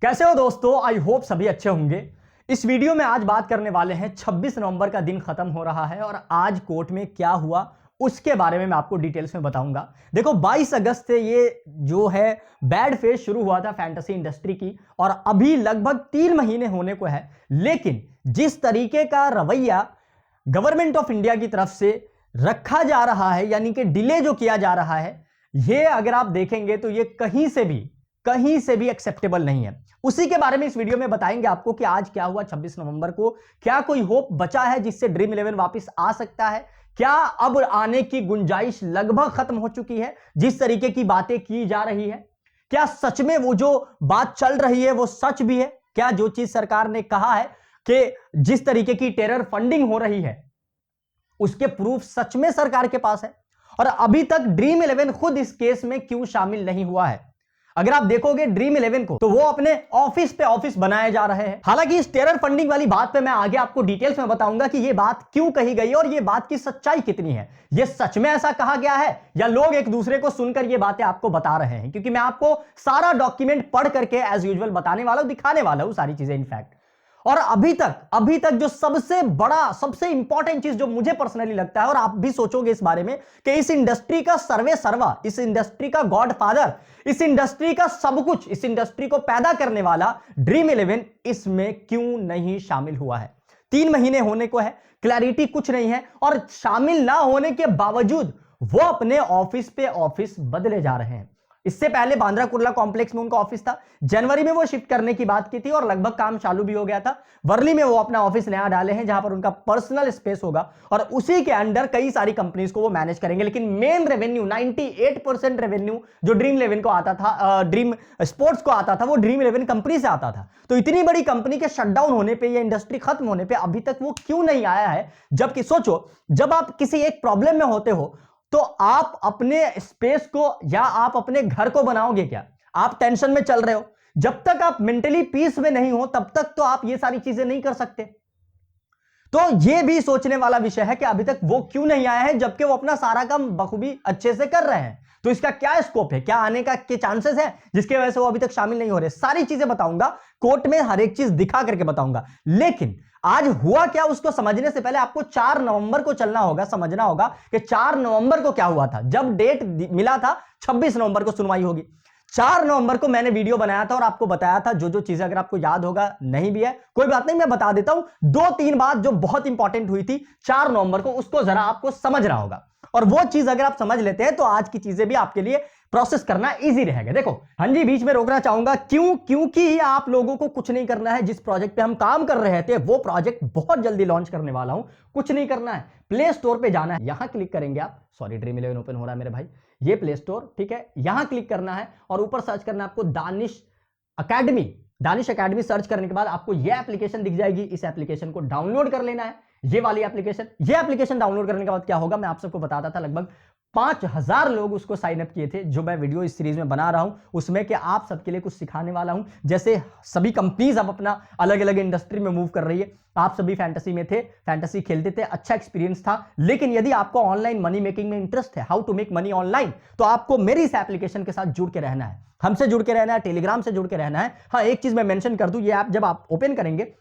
कैसे हो दोस्तों? आई होप सभी अच्छे होंगे। इस वीडियो में आज बात करने वाले हैं 26 नवंबर का दिन खत्म हो रहा है और आज कोर्ट में क्या हुआ उसके बारे में मैं आपको डिटेल्स में बताऊंगा। देखो 22 अगस्त से ये जो है बैड फेज शुरू हुआ था फैंटेसी इंडस्ट्री की और अभी लगभग 3 महीने होने को है। लेकिन जिस तरीके का रवैया गवर्नमेंट ऑफ इंडिया की तरफ से रखा जा रहा है, यानी कि डिले जो किया जा रहा है, ये अगर आप देखेंगे तो ये कहीं से भी एक्सेप्टेबल नहीं है। उसी के बारे में इस वीडियो में बताएंगे आपको कि आज क्या हुआ 26 नवंबर को। क्या कोई होप बचा है जिससे ड्रीम 11 वापस आ सकता है? क्या अब आने की गुंजाइश लगभग खत्म हो चुकी है जिस तरीके की बातें की जा रही है? क्या सच में वो जो बात चल रही है वो सच भी है? क्या जो चीज सरकार ने कहा है कि जिस तरीके की टेरर फंडिंग हो रही है उसके प्रूफ सच में सरकार के पास है? और अभी तक ड्रीम 11 खुद इस केस में क्यों शामिल नहीं हुआ है? अगर आप देखोगे ड्रीम 11 को तो वो अपने ऑफिस पे ऑफिस बनाए जा रहे हैं। हालांकि इस टेरर फंडिंग वाली बात पे मैं आगे आपको डिटेल्स में बताऊंगा कि ये बात क्यों कही गई और ये बात की सच्चाई कितनी है। ये सच में ऐसा कहा गया है या लोग एक दूसरे को सुनकर ये बातें आपको बता रहे हैं? क्योंकि मैं आपको सारा डॉक्यूमेंट पढ़ करके एज यूजुअल बताने वाला हूं, दिखाने वाला हूं सारी चीजें इनफैक्ट। और अभी तक जो सबसे बड़ा सबसे इंपॉर्टेंट चीज जो मुझे पर्सनली लगता है और आप भी सोचोगे इस बारे में कि इस इंडस्ट्री का सर्वे सर्वा, इस इंडस्ट्री का गॉडफादर, इस इंडस्ट्री का सब कुछ, इस इंडस्ट्री को पैदा करने वाला ड्रीम 11 इसमें क्यों नहीं शामिल हुआ है? 3 महीने होने को है, क्लैरिटी कुछ नहीं है और शामिल ना होने के बावजूद वो अपने ऑफिस पे ऑफिस बदले जा रहे हैं। इससे पहले बांद्रा कुर्ला कॉम्प्लेक्स में उनका ऑफिस था। जनवरी में वो शिफ्ट करने की बात की थी और लगभग काम चालू भी हो गया था। वर्ली में वो अपना ऑफिस नया डाले हैं जहां पर उनका पर्सनल स्पेस होगा और उसी के अंडर कई सारी कंपनीज को वो मैनेज करेंगे। लेकिन मेन रेवेन्यू 98% रेवेन्यू जो ड्रीम 11 को आता था, ड्रीम स्पोर्ट्स को आता था, वो ड्रीम 11 कंपनी से आता था। तो इतनी बड़ी कंपनी के शटडाउन होने पर, यह इंडस्ट्री खत्म होने पर अभी तक वो क्यों नहीं आया है? जबकि सोचो, जब आप किसी एक प्रॉब्लम में होते हो तो आप अपने स्पेस को या आप अपने घर को बनाओगे क्या? आप टेंशन में चल रहे हो, जब तक आप मेंटली पीस में नहीं हो तब तक तो आप ये सारी चीजें नहीं कर सकते। तो ये भी सोचने वाला विषय है कि अभी तक वो क्यों नहीं आया है जबकि वो अपना सारा काम बखूबी अच्छे से कर रहे हैं। तो इसका क्या स्कोप है, क्या आने का के चांसेस है जिसकी वजह से वो अभी तक शामिल नहीं हो रहे? सारी चीजें बताऊंगा, कोर्ट में हर एक चीज दिखा करके बताऊंगा। लेकिन आज हुआ क्या उसको समझने से पहले आपको 4 नवंबर को चलना होगा, समझना होगा कि 4 नवंबर को क्या हुआ था। जब डेट मिला था 26 नवंबर को सुनवाई होगी, 4 नवंबर को मैंने वीडियो बनाया था और आपको बताया था जो चीजें, अगर आपको याद होगा, नहीं भी है कोई बात नहीं, मैं बता देता हूं। 2-3 बात जो बहुत इंपॉर्टेंट हुई थी 4 नवंबर को, उसको जरा आपको समझना होगा और वो चीज अगर आप समझ लेते हैं तो आज की चीजें भी आपके लिए प्रोसेस करना इजी रहेगा। देखो, हाँ जी, बीच में रोकना चाहूंगा क्योंकि आप लोगों को कुछ नहीं करना है। जिस प्रोजेक्ट पे हम काम कर रहे थे वो प्रोजेक्ट बहुत जल्दी लॉन्च करने वाला हूं। कुछ नहीं करना है, प्ले स्टोर पे जाना है, यहां क्लिक करेंगे आप। सॉरी, ड्रीम 11 ओपन हो रहा है मेरे भाई, ये प्ले स्टोर, ठीक है। यहां क्लिक करना है और ऊपर सर्च करना है आपको दानिश अकेडमी सर्च करने के बाद आपको यह एप्लीकेशन दिख जाएगी। इस एप्लीकेशन को डाउनलोड कर लेना है, ये वाली एप्लीकेशन। ये एप्लीकेशन डाउनलोड करने के बाद क्या होगा, मैं आप सबको बताता था, लगभग 5000 लोग उसको साइन अप किए थे। जो मैं वीडियो इस सीरीज में बना रहा हूं उसमें कि आप सबके लिए कुछ सिखाने वाला हूं। जैसे सभी कंपनीज अब अपना अलग अलग इंडस्ट्री में मूव कर रही है, आप सभी फैंटेसी में थे, फैंटेसी खेलते थे, अच्छा एक्सपीरियंस था। लेकिन यदि आपको ऑनलाइन मनी मेकिंग में इंटरेस्ट है, how to make money online, तो आपको मेरी इस एप्लीकेशन के साथ जुड़ के रहना है, हमसे जुड़ के रहना है, टेलीग्राम से जुड़ के रहना है। हाँ, एक चीज मैं मेंशन कर दूं, ये ऐप जब आप ओपन करेंगे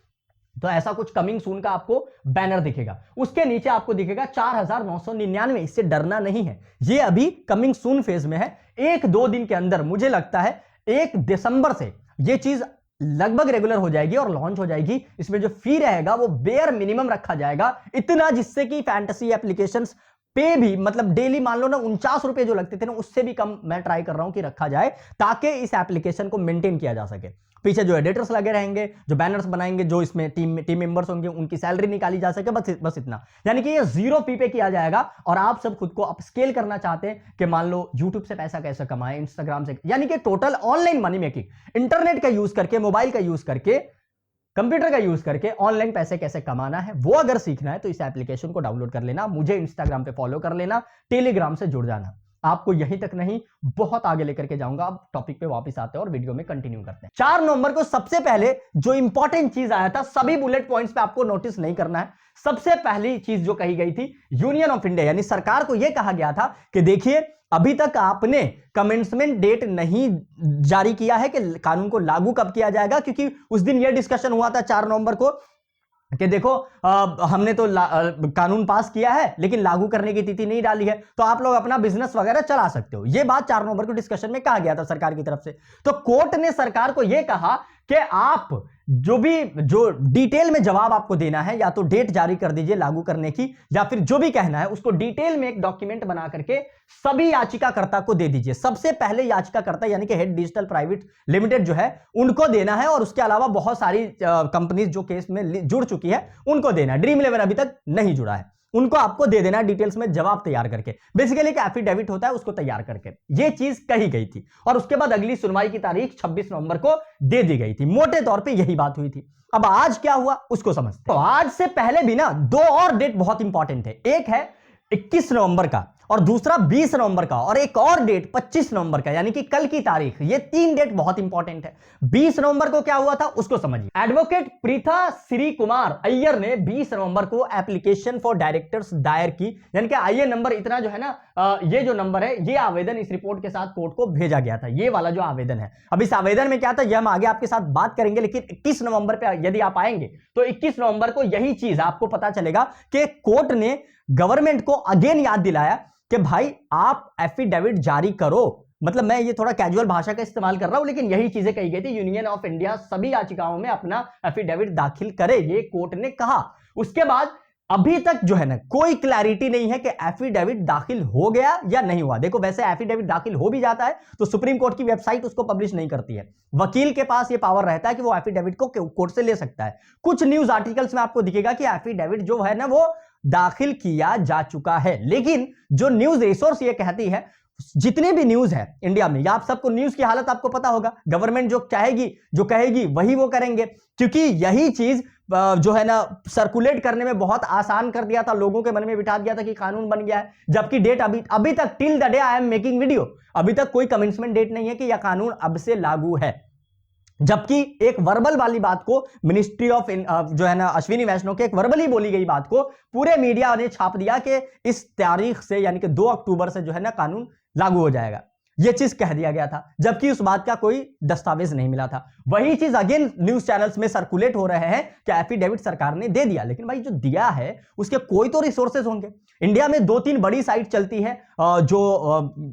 तो ऐसा कुछ कमिंग सून का आपको बैनर दिखेगा, उसके नीचे आपको दिखेगा 4999। इससे डरना नहीं है, ये अभी कमिंग सून फेज में है। 1-2 दिन के अंदर, मुझे लगता है 1 दिसंबर से ये चीज लगभग रेगुलर हो जाएगी और लॉन्च हो जाएगी। इसमें जो फी रहेगा वो बेयर मिनिमम रखा जाएगा, इतना जिससे कि फैंटेसी एप्लीकेशंस पे भी, मतलब डेली मान लो ना 49 रुपए जो लगते थे ना, उससे भी कम मैं ट्राई कर रहा हूं कि रखा जाए ताकि इस एप्लीकेशन को मेंटेन किया जा सके। पीछे जो एडिटर्स लगे रहेंगे, जो बैनर्स बनाएंगे, जो इसमें टीम मेंबर्स होंगे, उनकी सैलरी निकाली जा सके, बस इतना। यानी कि ये 0 फी पे किया जाएगा और आप सब खुद को अपस्केल करना चाहते हैं कि मान लो यूट्यूब से पैसा कैसे कमाएं, इंस्टाग्राम से, यानी कि total online money making, internet का यूज करके, मोबाइल का यूज करके, कंप्यूटर का यूज करके ऑनलाइन पैसे कैसे कमाना है, वो अगर सीखना है तो इस एप्लीकेशन को डाउनलोड कर लेना, मुझे इंस्टाग्राम पे फॉलो कर लेना, टेलीग्राम से जुड़ जाना। आपको यहीं तक नहीं, बहुत आगे लेकर के जाऊंगा। अब टॉपिक पे वापस आते हैं और वीडियो में कंटिन्यू करते हैं। 4 नवंबर को सबसे पहले जो इंपॉर्टेंट चीज आया था, सभी बुलेट पॉइंट्स पे आपको नोटिस नहीं करना है। सबसे पहली चीज जो कही गई थी, यूनियन ऑफ इंडिया यानी सरकार को यह कहा गया था कि देखिए अभी तक आपने कमेंसमेंट डेट नहीं जारी किया है कि कानून को लागू कब किया जाएगा, क्योंकि उस दिन यह डिस्कशन हुआ था 4 नवंबर को कि देखो हमने तो कानून पास किया है लेकिन लागू करने की तिथि नहीं डाली है, तो आप लोग अपना बिजनेस वगैरह चला सकते हो। यह बात 4 नवंबर को डिस्कशन में कहा गया था सरकार की तरफ से। तो कोर्ट ने सरकार को यह कहा कि आप जो डिटेल में जवाब आपको देना है, या तो डेट जारी कर दीजिए लागू करने की, या फिर जो भी कहना है उसको डिटेल में एक डॉक्यूमेंट बना करके सभी याचिकाकर्ता को दे दीजिए। सबसे पहले याचिकाकर्ता यानी कि हेड डिजिटल प्राइवेट लिमिटेड जो है उनको देना है, और उसके अलावा बहुत सारी कंपनीज जो केस में जुड़ चुकी है उनको देना है। ड्रीम 11 अभी तक नहीं जुड़ा है, उनको आपको दे देना डिटेल्स में जवाब तैयार करके। बेसिकली एक एफिडेविट होता है उसको तैयार करके, यह चीज कही गई थी। और उसके बाद अगली सुनवाई की तारीख 26 नवंबर को दे दी गई थी। मोटे तौर पे यही बात हुई थी। अब आज क्या हुआ उसको समझते हैं। तो आज से पहले भी ना 2 और डेट बहुत इंपॉर्टेंट है। एक है 21 नवंबर का और दूसरा 20 नवंबर का, और एक और डेट 25 नवंबर का यानी कि कल की तारीख। ये 3 डेट बहुत इंपॉर्टेंट है। 20 नवंबर को क्या हुआ था उसको समझिए। एडवोकेट प्रीथा श्री कुमार अय्यर ने 20 नवंबर को एप्लीकेशन फॉर डायरेक्टर्स दायर की, यानी कि आईए नंबर इतना जो है ना, ये जो नंबर है, ये आवेदन इस रिपोर्ट के साथ कोर्ट को भेजा गया था। ये वाला जो आवेदन है, अब इस आवेदन में क्या था यह हम आगे आपके साथ बात करेंगे, लेकिन 21 नवंबर पे यदि आप आएंगे तो 21 नवंबर को यही चीज आपको पता चलेगा कि कोर्ट ने गवर्नमेंट को अगेन याद दिलाया कि भाई आप एफिडेविट जारी करो। मतलब मैं ये थोड़ा कैजुअल भाषा का इस्तेमाल कर रहा हूं, लेकिन यही चीजें कही गई थी। यूनियन ऑफ इंडिया सभी याचिकाओं में अपना एफिडेविट दाखिल करे, ये कोर्ट ने कहा। उसके बाद अभी तक जो है ना कोई क्लैरिटी नहीं है कि एफिडेविट दाखिल हो गया या नहीं हुआ। देखो वैसे एफिडेविट दाखिल हो भी जाता है तो सुप्रीम कोर्ट की वेबसाइट उसको पब्लिश नहीं करती है। वकील के पास ये पावर रहता है कि वो एफिडेविट को कोर्ट से ले सकता है। कुछ न्यूज आर्टिकल्स में आपको दिखेगा कि एफिडेविट जो है ना वो दाखिल किया जा चुका है, लेकिन जो न्यूज रिसोर्स ये कहती है, जितने भी न्यूज है इंडिया में, या आप सबको न्यूज की हालत आपको पता होगा, गवर्नमेंट जो चाहेगी जो कहेगी वही वो करेंगे, क्योंकि यही चीज जो है ना सर्कुलेट करने में बहुत आसान कर दिया था, लोगों के मन में बिठा दिया था कि कानून बन गया है। जबकि डेट अभी तक till the day I am making video अभी तक कोई कमेंसमेंट डेट नहीं है कि यह कानून अब से लागू है। जबकि एक वर्बल वाली बात को मिनिस्ट्री ऑफ जो है ना अश्विनी वैष्णव के एक वर्बली बोली गई बात को पूरे मीडिया ने छाप दिया कि इस तारीख से यानी कि 2 अक्टूबर से जो है ना कानून लागू हो जाएगा। यह चीज कह दिया गया था, जबकि उस बात का कोई दस्तावेज नहीं मिला था। वही चीज अगेन न्यूज चैनल्स में सर्कुलेट हो रहे हैं कि एफिडेविट सरकार ने दे दिया, लेकिन भाई जो दिया है उसके कोई तो रिसोर्सेज होंगे। इंडिया में 2-3 बड़ी साइट चलती है जो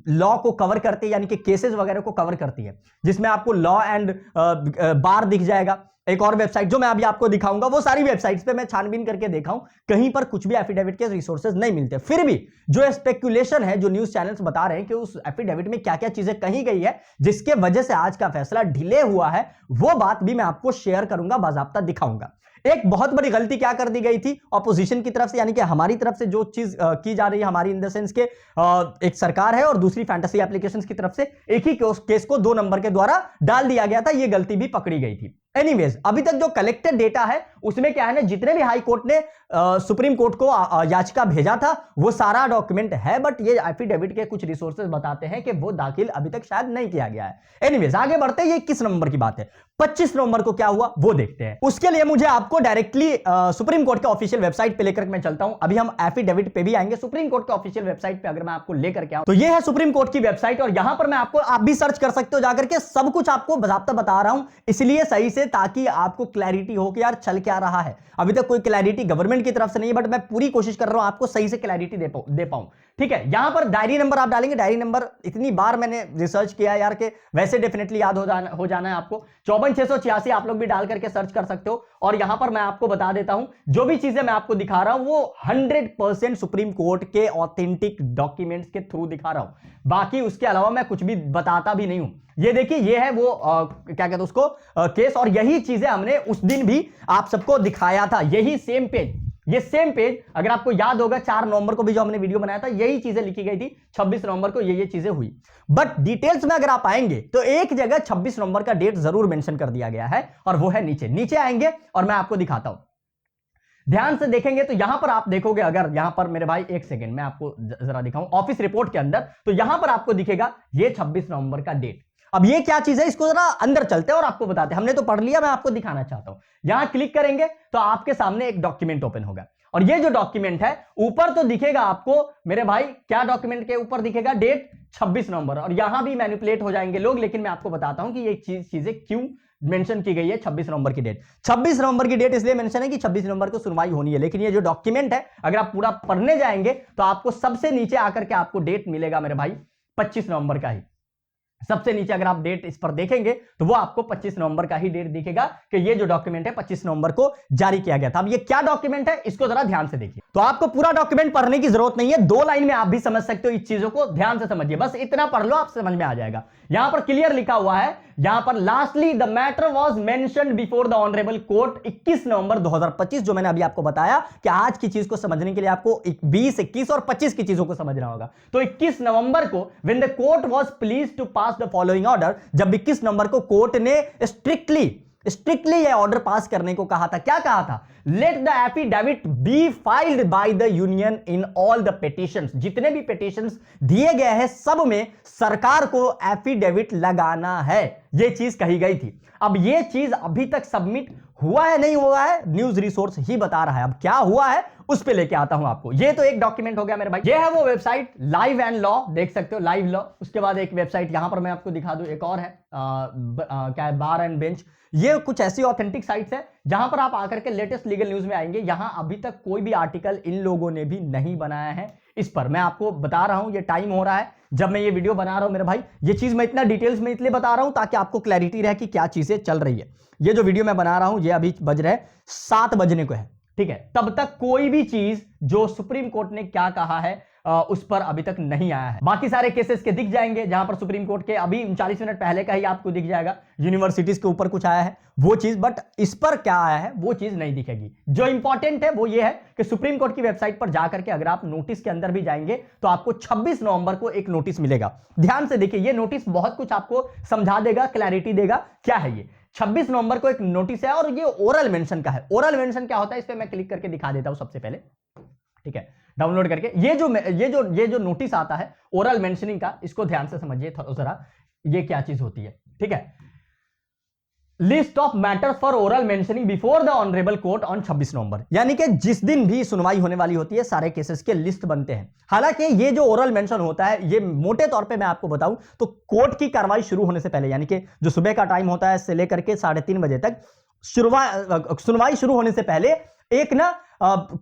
लॉ को कवर करती है, यानी कि केसेस वगैरह को कवर करती है, जिसमें आपको लॉ एंड बार दिख जाएगा। एक और वेबसाइट जो मैं अभी आपको दिखाऊंगा, वो सारी वेबसाइट्स पे मैं छानबीन करके देखा हूं, कहीं पर कुछ भी एफिडेविट के रिसोर्सेज नहीं मिलते। फिर भी जो स्पेकुलेशन है, जो न्यूज चैनल्स बता रहे हैं कि उस एफिडेविट में क्या क्या चीजें कही गई है जिसके वजह से आज का फैसला डिले हुआ है, वो बात भी मैं आपको शेयर करूंगा, बाजाबता दिखाऊंगा। एक बहुत बड़ी गलती क्या कर दी गई थी ऑपोजिशन की तरफ से, यानी कि हमारी तरफ से जो चीज की जा रही है, हमारी इन द सेंस के एक सरकार है और दूसरी फैंटेसी एप्लीकेशंस की तरफ से एक ही केस को 2 नंबर के द्वारा डाल दिया गया था। यह गलती भी पकड़ी गई थी। एनीवेज, अभी तक जो कलेक्टेड डेटा है उसमें क्या है ना, जितने भी हाई कोर्ट ने सुप्रीम कोर्ट को याचिका भेजा था वो सारा डॉक्यूमेंट है, बट ये एफिडेविट के कुछ रिसोर्सेज बताते हैं कि वो दाखिल अभी तक शायद नहीं किया गया है। एनीवेज, आगे बढ़ते हैं। ये 21 नवंबर की बात है। 25 नवंबर को क्या हुआ वो देखते हैं। उसके लिए मुझे आपको डायरेक्टली सुप्रीम कोर्ट के ऑफिशियल वेबसाइट पे लेकर मैं चलता हूं। अभी हम एफिडेविट पे भी आएंगे। सुप्रीम कोर्ट के ऑफिशियल वेबसाइट पे अगर मैं आपको लेकर के आऊं तो ये है सुप्रीम कोर्ट की वेबसाइट, और यहां पर मैं आपको, आप भी सर्च कर सकते हो जाकर के, सब कुछ आपको बाकायदा बता रहा हूं इसलिए सही से, ताकि आपको क्लैरिटी हो कि यार चल क्या रहा है। अभी तक कोई क्लैरिटी गवर्नमेंट की तरफ से नहीं है, बट मैं पूरी कोशिश कर रहा हूं आपको सही से क्लैरिटी दे पाऊं। ठीक है, यहां पर डायरी नंबर आप डालेंगे। डायरी नंबर इतनी बार मैंने रिसर्च किया यार कि वैसे डेफिनेटली याद हो जाना है आपको। 54,686 आप लोग भी डाल करके सर्च कर सकते हो। और यहां पर मैं आपको बता देता हूं, जो भी चीजें मैं आपको दिखा रहा हूं वो 100% सुप्रीम कोर्ट के ऑथेंटिक डॉक्यूमेंट्स के थ्रू दिखा रहा हूं। बाकी उसके अलावा मैं कुछ भी बताता भी नहीं हूं। ये देखिए, ये है वो क्या कहते हैं उसको, केस, और यही चीजें हमने उस दिन भी आप सबको दिखाया था। यही सेम पेज, ये सेम पेज अगर आपको याद होगा 4 नवंबर को भी जो हमने वीडियो बनाया था, यही चीजें लिखी गई थी। 26 नवंबर को ये चीजें हुई। बट डिटेल्स में अगर आप आएंगे तो एक जगह 26 नवंबर का डेट जरूर मेंशन कर दिया गया है, और वो है नीचे आएंगे और मैं आपको दिखाता हूं। ध्यान से देखेंगे तो यहां पर आप देखोगे, अगर यहां पर मेरे भाई एक सेकंड मैं आपको जरा दिखाऊं ऑफिस रिपोर्ट के अंदर, तो यहां पर आपको दिखेगा ये 26 नवंबर का डेट। अब ये क्या चीज है, इसको जरा अंदर चलते हैं और आपको बताते हैं। हमने तो पढ़ लिया, मैं आपको दिखाना चाहता हूं। यहां क्लिक करेंगे तो आपके सामने एक डॉक्यूमेंट ओपन होगा, और ये जो डॉक्यूमेंट है ऊपर तो दिखेगा आपको मेरे भाई, क्या डॉक्यूमेंट के ऊपर दिखेगा, डेट 26 नवंबर। और यहां भी मैनिपुलेट हो जाएंगे लोग, लेकिन मैं आपको बताता हूं कि ये चीजें क्यों मेंशन की गई है 26 नवंबर की डेट। 26 नवंबर की डेट इसलिए मेंशन है कि 26 नवंबर को सुनवाई होनी है, लेकिन ये जो डॉक्यूमेंट है अगर आप पूरा पढ़ने जाएंगे तो आपको सबसे नीचे आकर के आपको डेट मिलेगा मेरे भाई 25 नवंबर का ही। सबसे नीचे अगर आप डेट इस पर देखेंगे तो वो आपको 25 नवंबर का ही डेट दिखेगा कि ये जो डॉक्यूमेंट है 25 नवंबर को जारी किया गया था। अब ये क्या डॉक्यूमेंट है इसको जरा ध्यान से देखिए। तो आपको पूरा डॉक्यूमेंट पढ़ने की जरूरत नहीं है, 2 लाइन में आप भी समझ सकते हो। इस चीजों को ध्यान से समझिए, बस इतना पढ़ लो, आप समझ में आ जाएगा। यहां पर क्लियर लिखा हुआ है, यहां पर lastly the matter was mentioned before the honourable court 21 नवंबर 2025, जो मैंने अभी आपको बताया कि आज की चीज को समझने के लिए आपको 20, 21 और 25 की चीजों को समझना होगा। तो 21 नवंबर को when the court was pleased to pass the following order, जब 21 नवंबर को कोर्ट ने स्ट्रिक्टली यह ऑर्डर पास करने को कहा था। क्या कहा था, let the affidavit be filed by the union in all the petitions, जितने भी पिटीशंस दिए गए हैं सब में सरकार को एफिडेविट लगाना है, यह चीज कही गई थी। अब यह चीज अभी तक सबमिट हुआ है नहीं हुआ है, न्यूज रिसोर्स ही बता रहा है। अब क्या हुआ है उस पे लेके आता हूं आपको। ये तो एक डॉक्यूमेंट हो गया मेरे भाई, ये है वो वेबसाइट लाइव एंड लॉ, देख सकते हो लाइव लॉ। उसके बाद एक वेबसाइट यहां पर मैं आपको दिखा दूं, एक और है क्या है, बार एंड बेंच। ये कुछ ऐसी ऑथेंटिक साइट्स है जहां पर आप आकर के लेटेस्ट लीगल न्यूज में आएंगे। यहां अभी तक कोई भी आर्टिकल इन लोगों ने भी नहीं बनाया है इस पर। मैं आपको बता रहा हूं, ये टाइम हो रहा है जब मैं ये वीडियो बना रहा हूं मेरे भाई। ये चीज मैं इतना डिटेल्स में इसलिए बता रहा हूं ताकि आपको क्लैरिटी रहे कि क्या चीजें चल रही है। ये जो वीडियो मैं बना रहा हूं ये अभी बज रहे 7 बजने को है, ठीक है। तब तक कोई भी चीज जो सुप्रीम कोर्ट ने क्या कहा है उस पर अभी तक नहीं आया है। बाकी सारे केसेस के दिख जाएंगे, जहां पर सुप्रीम कोर्ट के अभी 39 मिनट पहले का ही आपको दिख जाएगा। यूनिवर्सिटीज के ऊपर कुछ आया है वो चीज, बट इस पर क्या आया है वो चीज नहीं दिखेगी। जो इंपॉर्टेंट है वो ये है कि सुप्रीम कोर्ट की वेबसाइट पर जाकर के अगर आप नोटिस के अंदर भी जाएंगे तो आपको 26 नवंबर को एक नोटिस मिलेगा। ध्यान से देखिए, ये नोटिस बहुत कुछ आपको समझा देगा, क्लैरिटी देगा। क्या है ये, 26 नवंबर को एक नोटिस है और ये ओरल मेंशन का है। ओरल मेंशन क्या होता है इस पे मैं क्लिक करके दिखा देता हूं सबसे पहले, ठीक है, डाउनलोड करके। ये जो नोटिस आता है ओरल मेंशनिंग का, इसको ध्यान से समझिए जरा, ये क्या चीज होती है, ठीक है। List of matters for oral mentioning before the honourable court on 26 नवंबर, यानी कि जिस दिन भी सुनवाई होने वाली होती है सारे केसेस के लिस्ट बनते हैं। हालांकि ये जो ओरल मेंशन होता है ये मोटे तौर पे मैं आपको बताऊं तो कोर्ट की कार्रवाई शुरू होने से पहले, यानी कि जो सुबह का टाइम होता है से लेकर के 3:30 बजे तक सुनवाई शुरू होने से पहले एक ना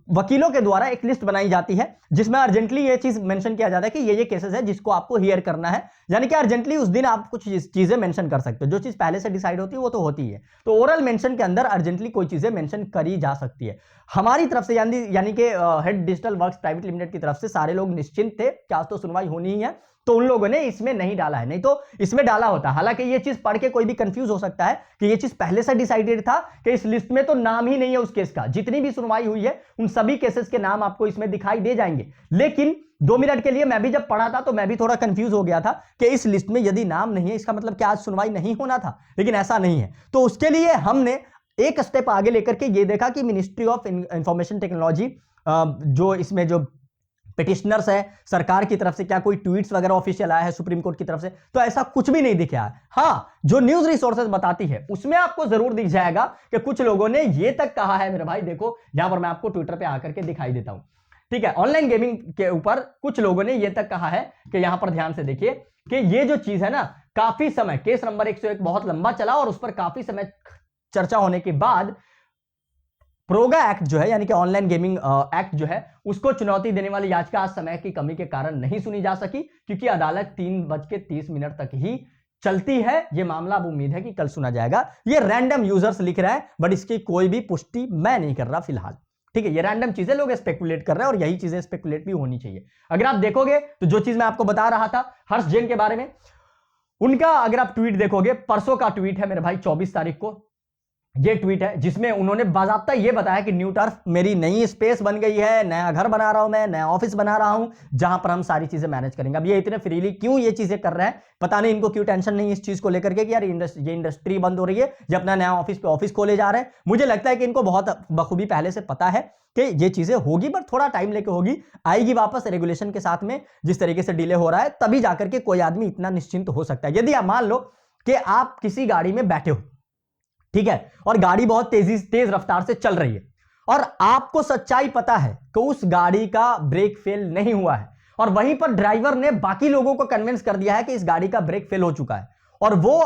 वकीलों के द्वारा एक लिस्ट बनाई जाती है जिसमें अर्जेंटली ये चीज मेंशन किया जाता है कि ये केसेस है जिसको आपको हियर करना है। यानी कि अर्जेंटली उस दिन आप कुछ चीजें मेंशन कर सकते हो। जो चीज पहले से डिसाइड होती है वो तो होती है, तो ओरल मेंशन के अंदर अर्जेंटली कोई चीजें मेंशन करी जा सकती है। हमारी तरफ से यानी कि head digital works private limited की तरफ से सारे लोग निश्चिंत थे कि आज तो सुनवाई होनी ही है, तो उन लोगों ने इसमें नहीं डाला है, नहीं तो इसमें डाला होता। हालांकि ये चीज पढ़ के कोई भी कंफ्यूज हो सकता है कि ये चीज पहले से डिसाइडेड था कि इस लिस्ट में तो नाम ही नहीं है उस केस का। जितनी भी सुनवाई हुई है उन सभी केसेस के नाम आपको इसमें दिखाई दे जाएंगे। लेकिन 2 मिनट के लिए मैं भी जब पढ़ा था तो मैं भी थोड़ा कंफ्यूज हो गया था कि इस लिस्ट में यदि नाम नहीं है इसका मतलब क्या आज सुनवाई नहीं होना था, लेकिन ऐसा नहीं है। तो उसके लिए हमने एक स्टेप आगे लेकर के ये देखा कि मिनिस्ट्री ऑफ इंफॉर्मेशन टेक्नोलॉजी जो इसमें जो पिटिशनर्स है सरकार की तरफ से क्या कोई ट्वीट्स वगैरह ऑफिशियल आया है सुप्रीम कोर्ट की तरफ से, तो ऐसा कुछ भी नहीं दिखा है। हाँ, जो न्यूज रिसोर्सेज बताती है उसमें आपको जरूर दिख जाएगा कि कुछ लोगों ने ये तक कहा है मेरे भाई, देखो यहां पर मैं आपको ट्विटर पे आकर के दिखाई देता हूं, ठीक है। ऑनलाइन गेमिंग के ऊपर कुछ लोगों ने ये तक कहा है कि यहां पर ध्यान से देखिए कि ये जो चीज है ना, काफी समय केस नंबर 101 बहुत लंबा चला और उस पर काफी समय चर्चा होने के बाद प्रोगा एक्ट जो है यानी कि ऑनलाइन गेमिंग एक्ट जो है उसको चुनौती देने वाली याचिका आज समय की कमी के कारण नहीं सुनी जा सकी, क्योंकि अदालत 3:30 तक ही चलती है। यह मामला अब उम्मीद है कि कल सुना जाएगा। ये रैंडम यूजर्स लिख रहा है, बट इसकी कोई भी पुष्टि मैं नहीं कर रहा फिलहाल, ठीक है। ये रैंडम चीजें लोग स्पेकुलेट कर रहे हैं और यही चीजें स्पेकुलेट भी होनी चाहिए। अगर आप देखोगे तो जो चीज मैं आपको बता रहा था हर्ष जैन के बारे में, उनका अगर आप ट्वीट देखोगे, परसों का ट्वीट है मेरे भाई 24 तारीख को, ये ट्वीट है जिसमें उन्होंने बाकायदा ये बताया कि न्यू टर्फ मेरी नई स्पेस बन गई है, नया घर बना रहा हूं मैं, नया ऑफिस बना रहा हूं जहां पर हम सारी चीजें मैनेज करेंगे। अब ये इतने फ्रीली क्यों ये चीजें कर रहे हैं, पता नहीं इनको क्यों टेंशन नहीं इस चीज को लेकर के कि यार ये इंडस्ट्री बंद हो रही है, ये अपना नया ऑफिस पे ऑफिस खोले जा रहे हैं। मुझे लगता है कि इनको बहुत बखूबी पहले से पता है कि ये चीजें होगी, पर थोड़ा टाइम लेके होगी, आएगी वापस रेगुलेशन के साथ में। जिस तरीके से डिले हो रहा है तभी जाकर के कोई आदमी इतना निश्चिंत हो सकता है। यदि आप मान लो कि आप किसी गाड़ी में बैठे हो, ठीक है, और गाड़ी बहुत तेज रफ्तार से चल रही है और आपको सच्चाई पता है कि उस गाड़ी का ब्रेक फेल नहीं हुआ है, और वहीं पर ड्राइवर ने बाकी लोगों को कन्विंस कर दिया है कि इस गाड़ी का ब्रेक फेल हो चुका है और वो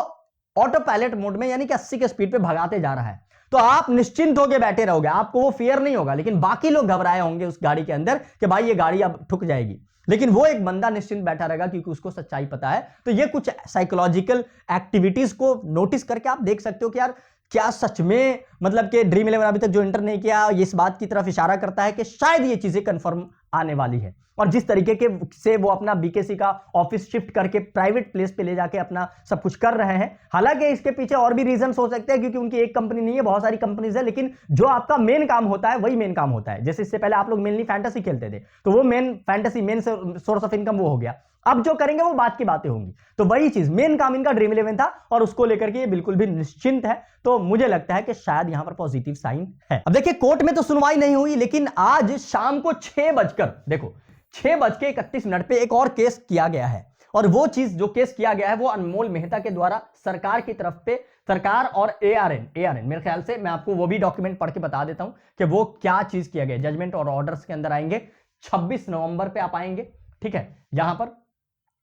ऑटो पायलट मोड में यानी कि 80 के स्पीड पे भगाते जा रहा है, तो आप निश्चिंत होकर बैठे रहोगे, आपको वो फियर नहीं होगा। लेकिन बाकी लोग घबराए होंगे उस गाड़ी के अंदर कि भाई ये गाड़ी अब ठुक जाएगी, लेकिन वो एक बंदा निश्चिंत बैठा रहेगा क्योंकि उसको सच्चाई पता है। तो ये कुछ साइकोलॉजिकल एक्टिविटीज को नोटिस करके आप देख सकते हो कि यार क्या सच में, मतलब कि ड्रीम 11 अभी तक जो एंटर नहीं किया, ये इस बात की तरफ इशारा करता है कि शायद ये चीजें कंफर्म आने वाली है। और जिस तरीके के से वो अपना बीकेसी का ऑफिस शिफ्ट करके प्राइवेट प्लेस पे ले जाके अपना सब कुछ कर रहे हैं, हालांकि इसके पीछे और भी रीजंस हो सकते हैं क्योंकि उनकी एक कंपनी नहीं है, बहुत सारी कंपनीज है, लेकिन जो आपका मेन काम होता है वही मेन काम होता है। जैसे इससे पहले आप लोग मेनली फैंटेसी खेलते थे, तो वो main fantasy main source of income वो हो गया। अब जो करेंगे वो बात की बातें होंगी, तो वही चीज मेन काम इनका ड्रीम 11 था और उसको लेकर के ये बिल्कुल भी निश्चिंत है। तो मुझे लगता है कि शायद यहां पर पॉजिटिव साइन है। अब देखिए कोर्ट में तो सुनवाई नहीं हुई, लेकिन आज शाम को 6:31 पे एक और केस किया गया है, और वो चीज जो केस किया गया है वो अनमोल मेहता के द्वारा सरकार की तरफ पे, सरकार और एआरएन मेरे ख्याल से, मैं आपको वो भी डॉक्यूमेंट पढ़ के बता देता हूं कि वो क्या चीज किया गया। जजमेंट और ऑर्डर्स के अंदर आएंगे 26 नवंबर पे आप आएंगे, ठीक है, यहां पर।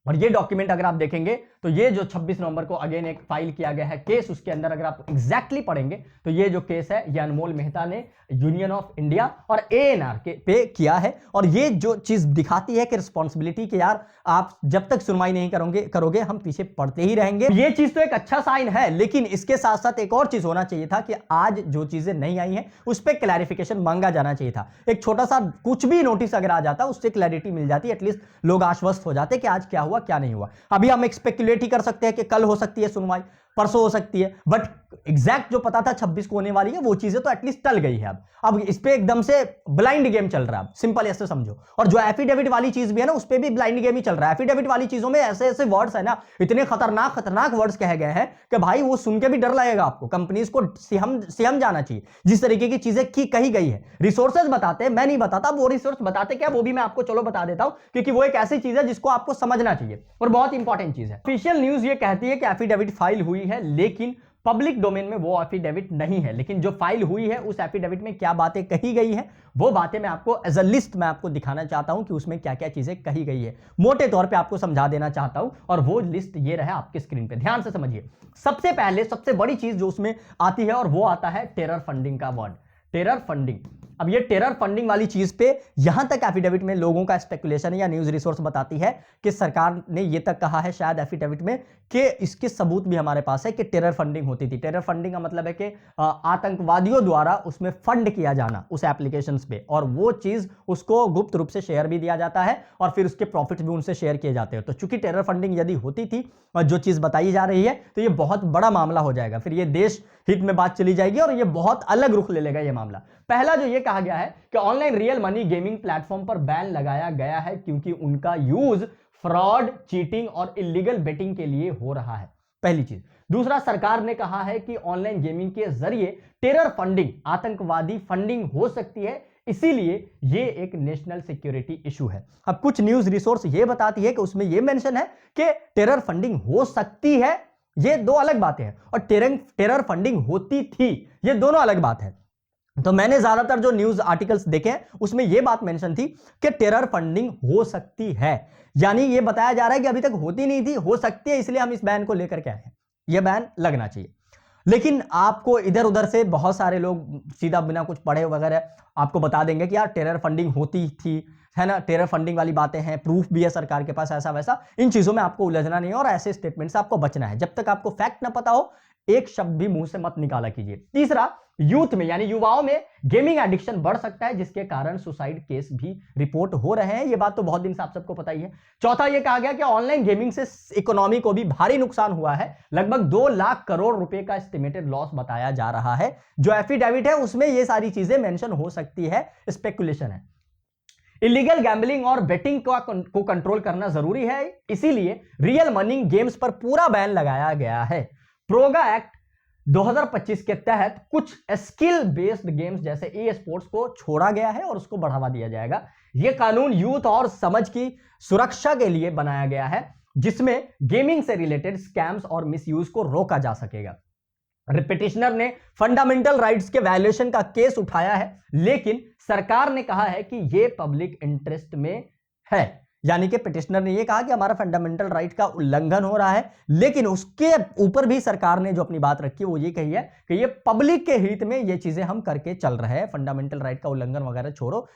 और ये डॉक्यूमेंट अगर आप देखेंगे तो ये जो 26 नवंबर को अगेन एक फाइल किया गया है केस, उसके अंदर अगर आप एग्जैक्टली पढ़ेंगे तो ये जो केस है ये अनमोल मेहता ने यूनियन ऑफ इंडिया और एएनआर के पे किया है। और ये जो चीज दिखाती है कि रिस्पॉन्सिबिलिटी के यार आप जब तक सुनवाई नहीं करोगे हम पीछे पड़ते ही रहेंगे। ये चीज तो एक अच्छा साइन है, लेकिन इसके साथ साथ एक और चीज होना चाहिए था कि आज जो चीजें नहीं आई हैं उस पर क्लैरिफिकेशन मांगा जाना चाहिए था। एक छोटा सा कुछ भी नोटिस अगर आ जाता उससे क्लैरिटी मिल जाती, एटलीस्ट लोग आश्वस्त हो जाते कि आज क्या हुआ क्या नहीं हुआ। अभी हम स्पेकुलेट ही कर सकते हैं कि कल हो सकती है सुनवाई, परसों हो सकती है, बट एग्जैक्ट जो पता था 26 को होने वाली है वो चीजें तो एटलीस्ट टल गई है। अब इस पे एकदम से ब्लाइंड गेम चल रहा है, सिंपल ऐसे समझो। और जो एफिडेविट वाली चीज भी है ना उस पे भी ब्लाइंड गेम ही चल रहा है। एफिडेविट वाली चीजों में ऐसे ऐसे वर्ड्स है ना, इतने खतरनाक वर्ड्स कहे गए हैं कि भाई वो सुन के भी डर लगेगा आपको। कंपनीज को सिहम जाना चाहिए जिस तरीके की चीजें की कही गई है। रिसोर्सेज बताते हैं, मैं नहीं बताता, वो रिसोर्स बताते क्या वो भी मैं आपको चलो बता देता हूं, क्योंकि वो एक ऐसी चीज है जिसको आपको समझना चाहिए और बहुत इंपॉर्टेंट चीज है। ऑफिशियल न्यूज ये कहती है कि एफिडेविट फाइल हुई है, लेकिन पब्लिक डोमेन में वो एफिडेविट नहीं है। लेकिन जो फाइल हुई है उस एफिडेविट में क्या बातें कही गई है वो बातें मैं आपको एज अ लिस्ट मैं आपको दिखाना चाहता हूं कि उसमें क्या क्या चीजें कही गई है, मोटे तौर पे आपको समझा देना चाहता हूं। और वो लिस्ट ये रहा आपके स्क्रीन पे, ध्यान से समझिए। सबसे पहले सबसे बड़ी चीज जो उसमें आती है और वो आता है टेरर फंडिंग का वर्ड, टेरर फंडिंग। अब ये टेरर फंडिंग वाली चीज पे यहां तक एफिडेविट में लोगों का स्पेकुलेशन है या न्यूज रिसोर्स बताती है कि सरकार ने ये तक कहा है शायद एफिडेविट में कि इसके सबूत भी हमारे पास है कि टेरर फंडिंग होती थी। टेरर फंडिंग का मतलब है कि आतंकवादियों द्वारा उसमें फंड किया जाना उस एप्लीकेशंस पे, और वो चीज उसको गुप्त रूप से शेयर भी दिया जाता है और फिर उसके प्रॉफिट्स भी उनसे शेयर किए जाते हैं। तो चूंकि टेरर फंडिंग यदि होती थी और जो चीज बताई जा रही है तो ये बहुत बड़ा मामला हो जाएगा, फिर ये देश हित में बात चली जाएगी और ये बहुत अलग रुख ले लेगा ये मामला। पहला जो ये कहा गया है कि online real money gaming platform पर बैन लगाया गया है क्योंकि उनका यूज फ्रॉड, चीटिंग और इलीगल बेटिंग के लिए हो रहा है, पहली चीज। दूसरा, सरकार ने कहा है कि ऑनलाइन गेमिंग के जरिए टेरर फंडिंग, आतंकवादी फंडिंग हो सकती है, इसीलिए ये एक नेशनल सिक्योरिटी इशू है। अब कुछ न्यूज रिसोर्स ये बताती है कि उसमें ये मेंशन है कि टेरर फंडिंग हो सकती है, ये दो अलग बातें हैं, और टेरर फंडिंग होती थी, ये दोनों अलग बात है। तो मैंने ज्यादातर जो न्यूज आर्टिकल्स देखे उसमें यह बात मेंशन थी कि टेरर फंडिंग हो सकती है, यानी यह बताया जा रहा है कि अभी तक होती नहीं थी, हो सकती है, इसलिए हम इस बैन को लेकर के आए हैं, यह बैन लगना चाहिए। लेकिन आपको इधर उधर से बहुत सारे लोग सीधा बिना कुछ पढ़े वगैरह आपको बता देंगे कि यार टेरर फंडिंग होती थी, है ना, टेरर फंडिंग वाली बातें हैं, प्रूफ भी है सरकार के पास, ऐसा वैसा। इन चीजों में आपको उलझना नहीं है और ऐसे स्टेटमेंट से आपको बचना है। जब तक आपको फैक्ट ना पता हो एक शब्द भी मुंह से मत निकाला कीजिए। तीसरा, यूथ में यानी युवाओं में गेमिंग एडिक्शन बढ़ सकता है, जिसके कारण सुसाइड केस भी रिपोर्ट हो रहे हैं। ये बात तो बहुत दिन से आप सबको पता ही है। चौथा ये कहा गया कि ऑनलाइन गेमिंग से इकोनॉमी को भी भारी नुकसान हुआ है। लगभग 2 लाख करोड़ रुपए का एस्टिमेटेड लॉस बताया जा रहा है। जो एफिडेविट है उसमें ये सारी चीजें मेंशन हो सकती है, स्पेकुलेशन है। इलीगल गैम्बलिंग और बेटिंग को कंट्रोल करना जरूरी है, इसीलिए रियल मनी गेम्स पर पूरा बैन लगाया गया है। प्रोगा एक्ट 2025 के तहत कुछ स्किल बेस्ड गेम्स जैसे ई स्पोर्ट्स को छोड़ा गया है और उसको बढ़ावा दिया जाएगा। यह कानून यूथ और समझ की सुरक्षा के लिए बनाया गया है, जिसमें गेमिंग से रिलेटेड स्कैम्स और मिसयूज को रोका जा सकेगा। पिटिशनर ने फंडामेंटल राइट्स के वायलेशन का केस उठाया है, लेकिन सरकार ने कहा है कि यह पब्लिक इंटरेस्ट में है। यानी कि पिटिशनर ने यह कहा कि हमारा फंडामेंटल राइट का उल्लंघन हो रहा है, लेकिन उसके ऊपर भी सरकार ने जो अपनी बात रखी है वो ये कही है कि ये पब्लिक के हित में ये चीजें हम करके चल रहे हैं। फंडामेंटल राइट का उल्लंघन वगैरह छोड़ो,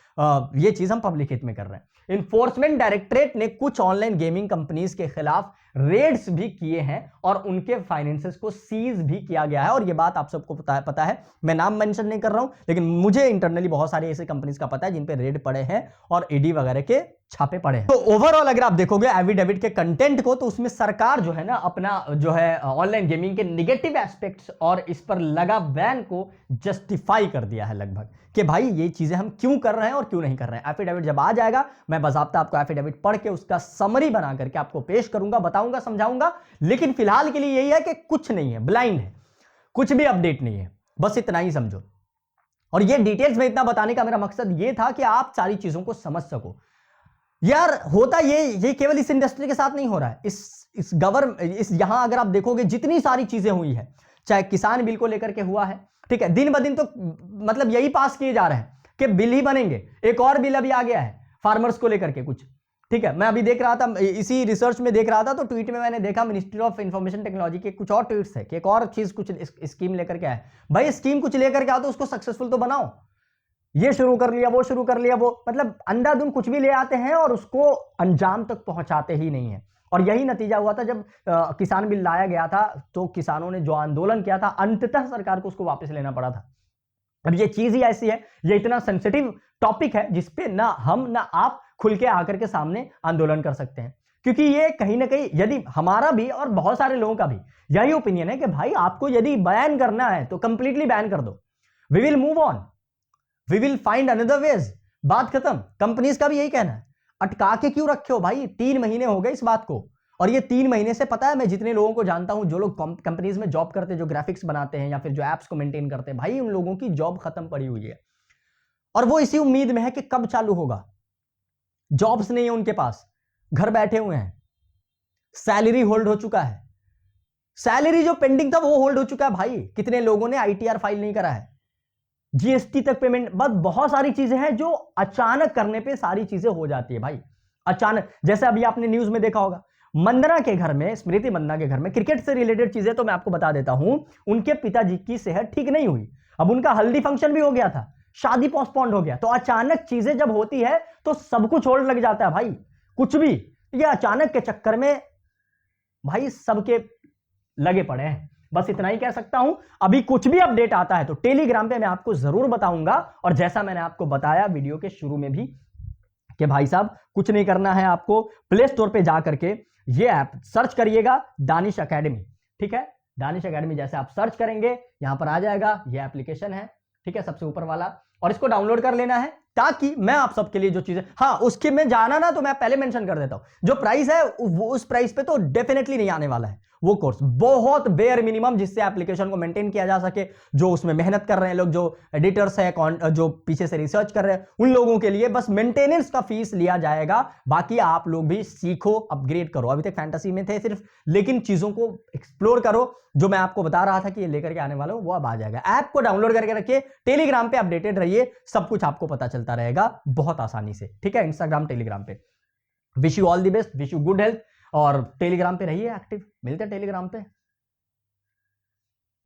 ये चीज हम पब्लिक हित में कर रहे हैं। इन्फोर्समेंट डायरेक्टरेट ने कुछ ऑनलाइन गेमिंग कंपनीज के खिलाफ रेड्स भी किए हैं और उनके फाइनेंसेस को सीज भी किया गया है। और ये बात आप सबको पता है, मैं नाम मेंशन नहीं कर रहा हूं, लेकिन मुझे इंटरनली बहुत सारे ऐसे कंपनीज का पता है जिन पे रेड पड़े हैं और ईडी वगैरह के छापे पड़े हैं। तो ओवरऑल अगर आप देखोगे एफिडेविट के कंटेंट को, तो उसमें सरकार जो है ना अपना जो है ऑनलाइन गेमिंग के नेगेटिव एस्पेक्ट्स और इस पर लगा बैन को जस्टिफाई कर दिया है लगभग, कि भाई ये चीजें हम क्यों कर रहे हैं और क्यों नहीं कर रहे हैं। एफिडेविट जब आ जाएगा, मैं बाकायदा आपको एफिडेविट पढ़ के उसका समरी बना करके आपको पेश करूंगा, बताऊंगा, समझाऊंगा। लेकिन फिलहाल के लिए यही है कि कुछ नहीं है, ब्लाइंड है, कुछ भी अपडेट नहीं है, बस इतना ही समझो। और ये डिटेल्स में इतना बताने का मेरा मकसद ये था कि आप सारी चीजों को समझ सको। यार होता ये केवल इस इंडस्ट्री के साथ नहीं हो रहा है, इस यहां अगर आप देखोगे जितनी सारी चीजें हुई है, चाहे किसान बिल को लेकर के हुआ है, ठीक है, दिन ब दिन तो मतलब यही पास किए जा रहे हैं कि बिल ही बनेंगे। एक और बिल अभी आ गया है फार्मर्स को लेकर के कुछ, ठीक है। मैं अभी देख रहा था, इसी रिसर्च में देख रहा था, तो ट्वीट में मैंने देखा मिनिस्ट्री ऑफ इंफॉर्मेशन टेक्नोलॉजी के कुछ और ट्वीट्स है कि एक और चीज कुछ स्कीम लेकर के आए। भाई स्कीम कुछ लेकर के आओ तो उसको सक्सेसफुल तो बनाओ। ये शुरू कर लिया, वो शुरू कर लिया, वो मतलब अंधाधुंध कुछ भी ले आते हैं और उसको अंजाम तक पहुंचाते ही नहीं है। और यही नतीजा हुआ था जब किसान बिल लाया गया था, तो किसानों ने जो आंदोलन किया था, अंततः सरकार को उसको वापस लेना पड़ा था। अब ये चीज ही ऐसी है, ये इतना सेंसिटिव टॉपिक है जिसपे ना हम ना आप खुल के आकर के सामने आंदोलन कर सकते हैं, क्योंकि ये कहीं ना कहीं यदि हमारा भी और बहुत सारे लोगों का भी यही ओपिनियन है कि भाई आपको यदि बैन करना है तो कंप्लीटली बैन कर दो, we will move on, we will find another ways, बात खत्म। कंपनीज का भी यही कहना है, अटका के क्यों रखे हो भाई, 3 महीने हो गए इस बात को। और ये 3 महीने से पता है, मैं जितने लोगों को जानता हूं जो लोग कंपनीज में जॉब करते हैं, जो ग्राफिक्स बनाते हैं या फिर जो एप्स को मेंटेन करते हैं, भाई उन लोगों की जॉब खत्म पड़ी हुई है और वो इसी उम्मीद में है कि कब चालू होगा। जॉब्स नहीं है उनके पास, घर बैठे हुए हैं, सैलरी होल्ड हो चुका है, सैलरी जो पेंडिंग था वो होल्ड हो चुका है। भाई कितने लोगों ने आईटीआर फाइल नहीं करा है, जीएसटी तक पेमेंट, बस बहुत सारी चीजें हैं जो अचानक करने पे सारी चीजें हो जाती है भाई, अचानक। जैसे अभी आपने न्यूज में देखा होगा, मंदना के घर में, स्मृति मंदना के घर में क्रिकेट से रिलेटेड चीजें तो मैं आपको बता देता हूं, उनके पिताजी की सेहत ठीक नहीं हुई, अब उनका हल्दी फंक्शन भी हो गया था, शादी पोस्टपोन्ड हो गया। तो अचानक चीजें जब होती है तो सब कुछ होल्ड लग जाता है भाई, कुछ भी। ये अचानक के चक्कर में भाई सबके लगे पड़े हैं, बस इतना ही कह सकता हूं। अभी कुछ भी अपडेट आता है तो टेलीग्राम पे मैं आपको जरूर बताऊंगा। और जैसा मैंने आपको बताया वीडियो के शुरू में भी कि भाई साहब कुछ नहीं करना है, आपको प्ले स्टोर पे जा करके ये ऐप सर्च करिएगा, दानिश एकेडमी, ठीक है। दानिश एकेडमी जैसे आप सर्च करेंगे यहां पर आ जाएगा, ये एप्लीकेशन है, ठीक है, सबसे ऊपर वाला, और इसको डाउनलोड कर लेना है ताकि मैं आप सबके लिए जो चीजें, हाँ उसके में जाना ना, तो मैं पहले मेंशन कर देता हूं, जो प्राइस है वो उस प्राइस पे तो डेफिनेटली नहीं आने वाला है वो कोर्स, बहुत बेयर मिनिमम जिससे एप्लीकेशन को मेंटेन किया जा सके। जो उसमें मेहनत कर रहे हैं लोग, जो एडिटर्स है, जो पीछे से रिसर्च कर रहे हैं, उन लोगों के लिए बस मेंटेनेंस का फीस लिया जाएगा, बाकी आप लोग भी सीखो, अपग्रेड करो। अभी तक फैंटेसी में थे सिर्फ, लेकिन चीजों को एक्सप्लोर करो। जो मैं आपको बता रहा था कि ये लेकर के आने वाला हूं वो अब आ जाएगा। ऐप को डाउनलोड करके रखिए, टेलीग्राम पे अपडेटेड रहिए, सब कुछ आपको पता चलता रहेगा बहुत आसानी से, ठीक है। इंस्टाग्राम, टेलीग्राम पे। Wish you all the best, wish you good health, और टेलीग्राम पे रहिए एक्टिव। मिलते हैं टेलीग्राम पे।